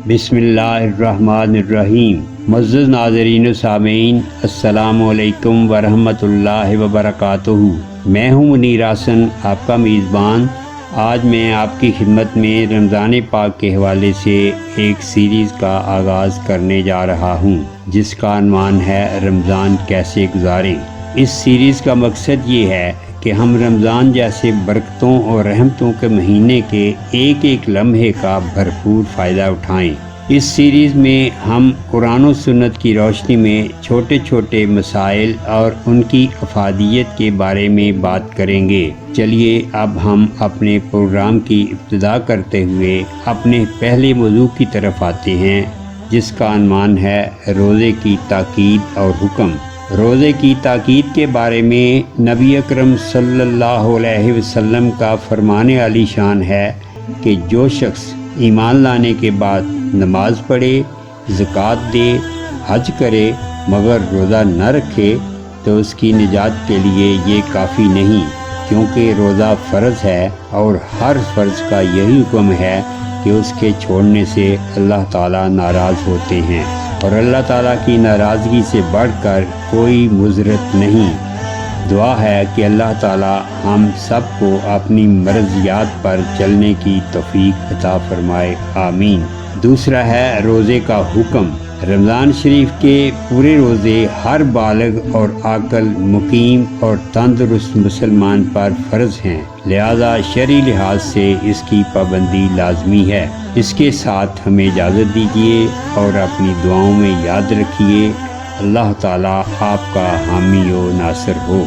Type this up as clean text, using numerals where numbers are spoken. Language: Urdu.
بسم اللہ الرحمن الرحیم۔ معزز ناظرین و سامعین، السلام علیکم ورحمۃ اللہ وبرکاتہ۔ میں ہوں منیر حسن، آپ کا میزبان۔ آج میں آپ کی خدمت میں رمضان پاک کے حوالے سے ایک سیریز کا آغاز کرنے جا رہا ہوں، جس کا عنوان ہے رمضان کیسے گزاریں۔ اس سیریز کا مقصد یہ ہے کہ ہم رمضان جیسے برکتوں اور رحمتوں کے مہینے کے ایک ایک لمحے کا بھرپور فائدہ اٹھائیں۔ اس سیریز میں ہم قرآن و سنت کی روشنی میں چھوٹے چھوٹے مسائل اور ان کی افادیت کے بارے میں بات کریں گے۔ چلیے اب ہم اپنے پروگرام کی ابتدا کرتے ہوئے اپنے پہلے موضوع کی طرف آتے ہیں، جس کا عنوان ہے روزے کی تاکید اور حکم۔ روزے کی تاکید کے بارے میں نبی اکرم صلی اللہ علیہ وسلم کا فرمان عالی شان ہے کہ جو شخص ایمان لانے کے بعد نماز پڑھے، زکوٰۃ دے، حج کرے مگر روزہ نہ رکھے تو اس کی نجات کے لیے یہ کافی نہیں، کیونکہ روزہ فرض ہے اور ہر فرض کا یہی حکم ہے کہ اس کے چھوڑنے سے اللہ تعالیٰ ناراض ہوتے ہیں، اور اللہ تعالیٰ کی ناراضگی سے بڑھ کر کوئی مضرت نہیں۔ دعا ہے کہ اللہ تعالیٰ ہم سب کو اپنی مرضیات پر چلنے کی توفیق عطا فرمائے، آمین۔ دوسرا ہے روزے کا حکم۔ رمضان شریف کے پورے روزے ہر بالغ اور عاقل، مقیم اور تندرست مسلمان پر فرض ہیں، لہذا شرعی لحاظ سے اس کی پابندی لازمی ہے۔ اس کے ساتھ ہمیں اجازت دیجیے اور اپنی دعاؤں میں یاد رکھیے، اللہ تعالیٰ آپ کا حامی و ناصر ہو۔